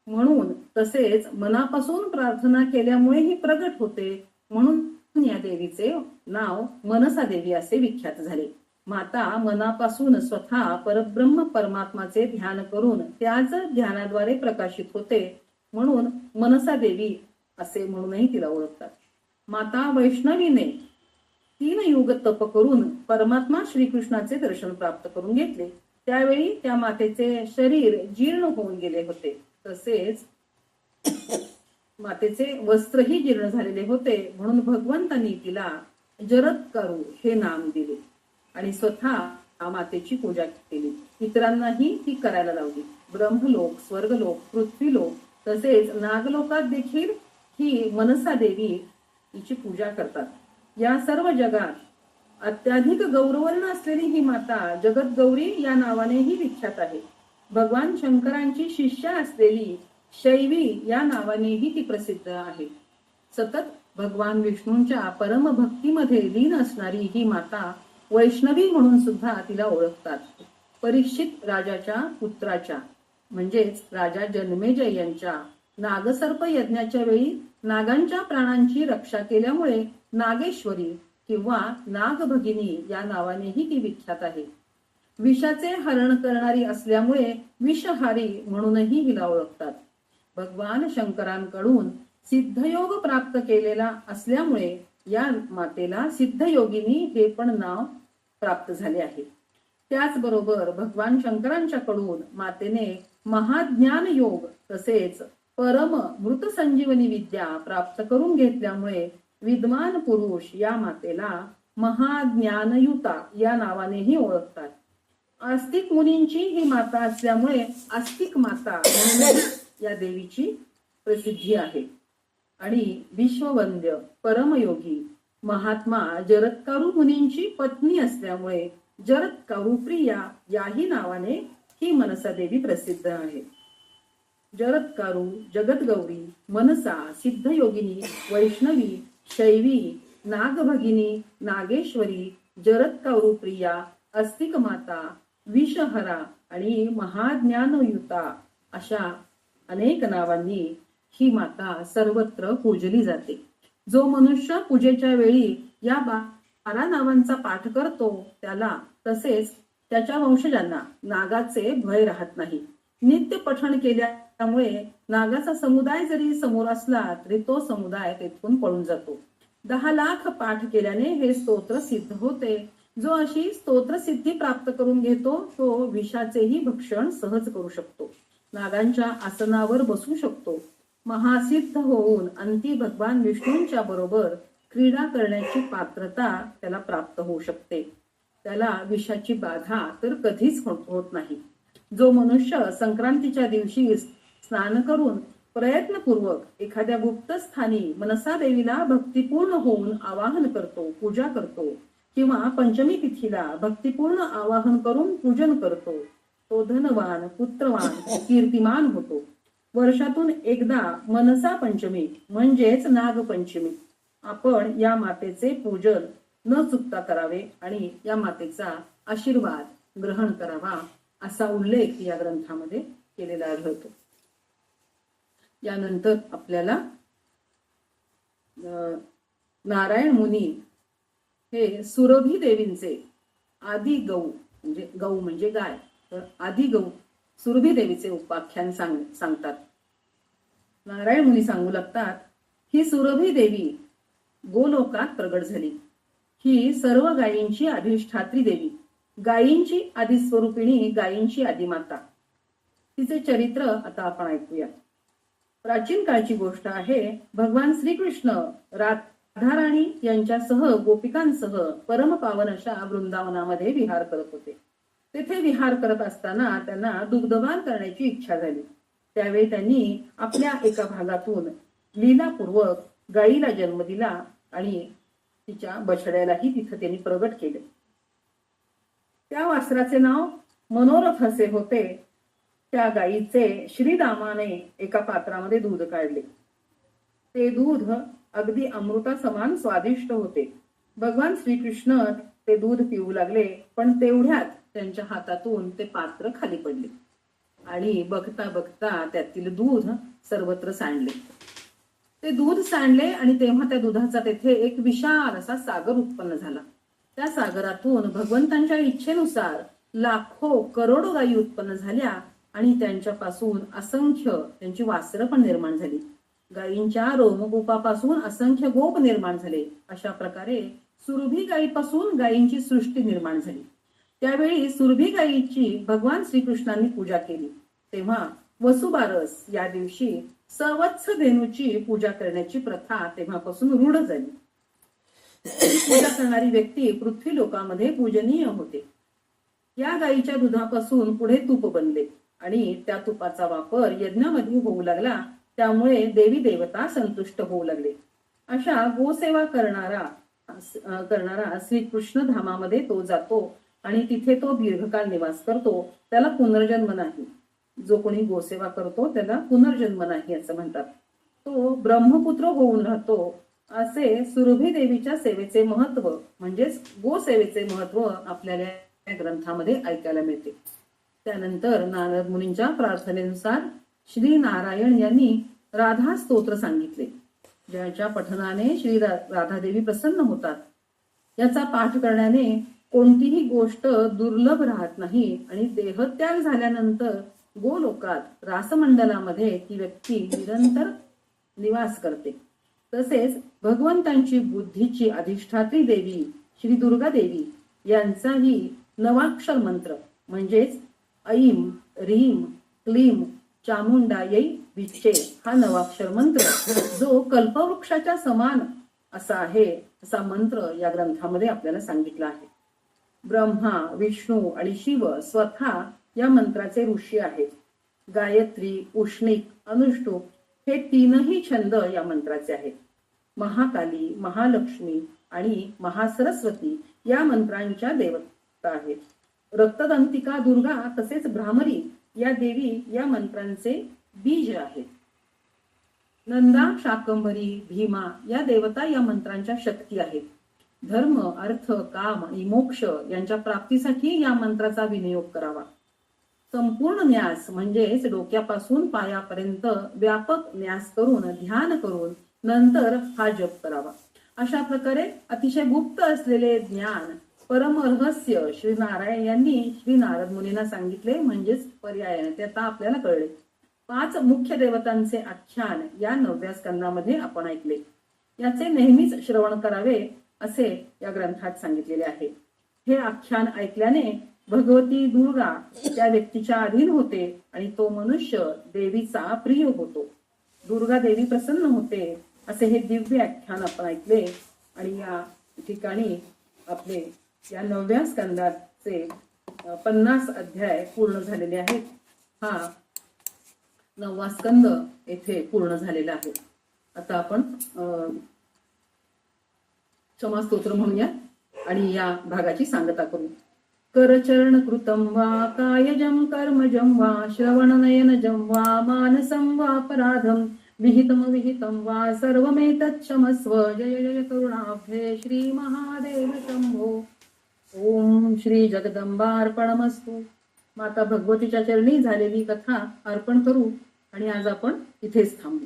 म्हणून तसेच मनापासून प्रार्थना केल्यामुळे ही प्रगट होते, म्हणून या देवीचे नाव मनसा देवी असे विख्यात झाले. माता मनापासून स्वतः परब्रह्म परमात्माचे ध्यान करून त्याच ध्यानाद्वारे प्रकाशित होते, म्हणून मनसा देवी असे म्हणूनही तिला ओळखतात. माता वैष्णवीने 3 युग तप करून परमात्मा श्रीकृष्णाचे दर्शन प्राप्त करून घेतले. त्यावेळी त्या मातेचे शरीर जीर्ण होऊन गेले होते, तसेच मातेचे वस्त्रही जीर्ण झालेले होते. म्हणून भगवंतांनी तिला जरत्कारू हे नाम दिले आणि स्वतः मातेची पूजा केली. इतरांनाही ती करायला लावली. ब्रह्मलोक, स्वर्गलोक, पृथ्वीलोक तसेच नागलोकात देखील ही मनसा देवी हिची पूजा करतात. या सर्व जगात अत्याधिक गौरवर्ण असलेली ही माता जगत गौरी या नावानेही विख्यात आहे. भगवान शंकरांची शिष्या असलेली शैवी या नावानेही ती प्रसिद्ध आहे. सतत भगवान विष्णूंच्या परम भक्तीमध्ये लीन असणारी ही माता वैष्णवी म्हणून सुद्धा तिला ओळखतात. परीक्षित राजाच्या पुत्राच्या म्हणजेच राजा जन्मेजय यांच्या नागसर्प यज्ञाच्या वेळी नागांच्या प्राणांची रक्षा केल्यामुळे नागेश्वरी किंवा नागभगिनी या नावानेही ती विख्यात आहे. विषाचे हरण करणारी असल्यामुळे विषहारी म्हणूनही हिला ओळखतात. भगवान शंकरांकडून सिद्धयोग प्राप्त केलेला असल्यामुळे या मातेला सिद्धयोगिनी हे पण नाव प्राप्त झाले आहे. त्याचबरोबर भगवान शंकरांच्याकडून मातेने महाज्ञान योग तसेच परम मृत संजीवनी विद्या प्राप्त करून घेतल्यामुळे विद्वान पुरुष या मातेला महाज्ञानयुता या नावानेही ओळखतात. आस्तिक मुनींची ही माता असल्यामुळे आस्तिक माता म्हणून या देवीची प्रसिद्धी आहे. आणि विश्ववंद्य परमयोगी महात्मा जरत्कारू मुनींची पत्नी असल्यामुळे जरत्कारू प्रिया याही नावाने ही मनसा देवी प्रसिद्ध आहे. जरत्कारू, जगतगौरी, मनसा, सिद्धयोगिनी, वैष्णवी, शैवी, नागभगिनी, नागेश्वरी, जरत्कारू प्रिया, अस्तिक माता, विषहरा आणि महाज्ञानयुता अशा अनेक नावांनी ही माता सर्वत्र पूजली जाते. जो मनुष्य पूजेच्या वेळी या 12 नावांचा पाठ करतो त्याला तसेच त्याच्या वंशजांना नागाचे भय राहत नाही. नित्य पठण केल्यामुळे नागाचा समुदाय जरी समोर असला तरी तो समुदाय तेथून पळून जातो. 10 लाख पाठ केल्याने हे स्तोत्र सिद्ध होते. जो अशी स्तोत्र सिद्धी प्राप्त करून घेतो तो विषाचेही भक्षण सहज करू शकतो. नागांच्या आसनावर बसू शकतो. महासिद्ध होऊन अंती भगवान विष्णूंच्या बरोबर क्रीडा करण्याची पात्रता त्याला प्राप्त होऊ शकते. त्याला विषाची बाधा तर कधीच होत नाही. जो मनुष्य संक्रांतीच्या दिवशी स्नान करून प्रयत्नपूर्वक एखाद्या गुप्त स्थानी मनसा देवीला भक्तिपूर्ण होऊन आवाहन करतो, पूजा करतो, किंवा पंचमी तिथीला भक्तिपूर्ण आवाहन करून पूजन करतो, तो धनवान, पुत्रवान, कीर्तिमान होतो. वर्षातून एकदा मनसा पंचमी म्हणजेच नागपंचमी आपण या मातेचे पूजन न चुकता करावे आणि या मातेचा आशीर्वाद ग्रहण करावा असा उल्लेख या ग्रंथामध्ये केलेला आढळतो. यानंतर आपल्याला नारायण मुनी हे सुरभी देवींचे आदी गौ म्हणजे गाय, तर आदी गौ सुरभी देवीचे उपाख्यान सांगतात. नारायण मुनी सांगू लागतात, ही सुरभी देवी गोलोकात प्रगट झाली. ही सर्व गायींची अधिष्ठात्री देवी, गायींची आदिस्वरूपिणी, गायींची आदिमाता. तिचे चरित्र आता आपण ऐकूया. प्राचीन काळची गोष्ट आहे. भगवान श्रीकृष्ण राधाराणी यांच्यासह गोपिकांसह परमपावन अशा वृंदावनामध्ये विहार करत होते. तेथे विहार करत असताना त्यांना दुग्धपान करण्याची इच्छा झाली. त्यावेळी त्यांनी आपल्या एका भागातून लीलापूर्वक गायीला जन्म दिला आणि तिच्या बछड्यालाही तिथं त्यांनी प्रगट केले. त्या वासराचे नाव मनोरथ असे होते. त्या गायीचे श्रीरामाने एका पात्रामध्ये दूध काढले. ते दूध अगदी अमृता समान स्वादिष्ट होते. भगवान श्रीकृष्ण ते दूध पिऊ लागले, पण तेवढ्यात त्यांच्या हातातून ते पात्र खाली पडले आणि बघता बघता त्यातील दूध सर्वत्र सांडले. ते दूध सांडले आणि तेव्हा त्या दुधाचा तेथे एक विशाल असा सागर उत्पन्न झाला. त्या सागरातून भगवंतांच्या इच्छेनुसार लाखो करोडो गायी उत्पन्न झाल्या आणि त्यांच्यापासून असंख्य त्यांची वासरं पण निर्माण झाली. गायींच्या रोमगोपापासून असंख्य गोप निर्माण झाले. अशा प्रकारे सुरभी गायीपासून गायींची सृष्टी निर्माण झाली. त्यावेळी सुरभी गायीची भगवान श्रीकृष्णांनी पूजा केली. तेव्हा वसुबारस या दिवशी सवत्स धेनूची पूजा करण्याची प्रथा तेव्हापासून रूढ झाली. पूजा करणारी व्यक्ती पृथ्वी लोकामध्ये पूजनीय होते. या गायीच्या दुधापासून पुढे तूप बनले आणि त्या तुपाचा वापर यज्ञामध्ये होऊ लागला. त्यामुळे देवी देवता संतुष्ट होऊ लागले. अशा गोसेवा करणारा श्रीकृष्ण धामामध्ये तो जातो आणि तिथे तो दीर्घकाळ निवास करतो. त्याला पुनर्जन्म नाही. जो कोणी गोसेवा करतो त्याला पुनर्जन्म नाही असं म्हणतात. तो ब्रह्मपुत्र होऊन राहतो. असे सुरभी देवीच्या सेवेचे महत्व म्हणजेच गोसेवेचे महत्व आपल्याला या ग्रंथामध्ये ऐकायला मिळते. त्यानंतर नारद मुनींच्या प्रार्थनेनुसार श्री नारायण यांनी राधा स्तोत्र सांगितले, ज्याच्या पठनाने श्री राधादेवी प्रसन्न होतात. याचा पाठ करण्याने कोणतीही गोष्ट दुर्लभ राहत नाही आणि देहत्याग झाल्यानंतर गोलोकात रासमंडलामध्ये ती व्यक्ती निरंतर निवास करते. तसेच भगवंतांची बुद्धीची अधिष्ठात्री देवी श्री दुर्गा देवी यांचाही नवाक्षर मंत्र म्हणजेच ऐम ह्रीम क्लीम चामुंडायै विच्चे हा नवाक्षर मंत्र जो कल्पवृक्षाच्या समान असा आहे, असा मंत्र या ग्रंथामध्ये आपल्याला सांगितला आहे. ब्रह्मा, विष्णू आणि शिव स्वतः या मंत्राचे ऋषी आहेत. गायत्री, उष्णिक, अनुष्टुप हे तीनही छंद या मंत्राचे आहेत. महाकाली, महालक्ष्मी आणि महासरस्वती या मंत्रांच्या देवता आहेत. रक्तदंतिका दुर्गा तसेच भ्रामरी या देवी या मंत्रांचे बीज आहेत. नंदा, शाकंभरी, भीमा या देवता या मंत्रांच्या शक्ती आहेत. धर्म, अर्थ, काम आणि मोक्ष यांच्या प्राप्तीसाठी या मंत्राचा विनियोग करावा. संपूर्ण न्यास म्हणजेच डोक्यापासून पायापर्यंत व्यापक न्यास करून ध्यान करून नंतर हा जप करावा. अशा प्रकारे अतिशय गुप्त असलेले ज्ञान परम रहस्य श्री नारायण यांनी श्री नारद मुनींना सांगितले. म्हणजेच पर्यायाने ते आता आपल्याला कळले. 5 मुख्य देवतांचे आख्यान या 9व्या स्कंदामध्ये आपण ऐकले. याचे नेहमीच श्रवण करावे असे या ग्रंथात सांगितलेले आहे. हे आख्यान ऐकल्याने भगवती दुर्गा त्या व्यक्तीच्या अधीन होते आणि तो मनुष्य देवीचा प्रिय होतो. दुर्गा देवी प्रसन्न होते असे हे दिव्य आख्यान आपण ऐकले. आणि या ठिकाणी आपले या 9व्या स्कंदाचे 50 अध्याय पूर्ण झालेले आहेत. हा 9वा स्कंद येथे पूर्ण झालेला आहे. आता आपण क्षमा स्तोत्र म्हणूया आणि या भागाची सांगता करू. करचरण कृतं वा कायजं कर्मजं वा श्रवणनयनजं वा मानसं वापराधं विहितं वा सर्वमेतत् क्षमस्व. जय जय करुणाब्धे श्री महादेव शंभो. ओम श्री जगदंबार्पणमस्तु. माता भगवतीच्या चरणी झालेली कथा अर्पण करू आणि आज आपण इथेच थांबू.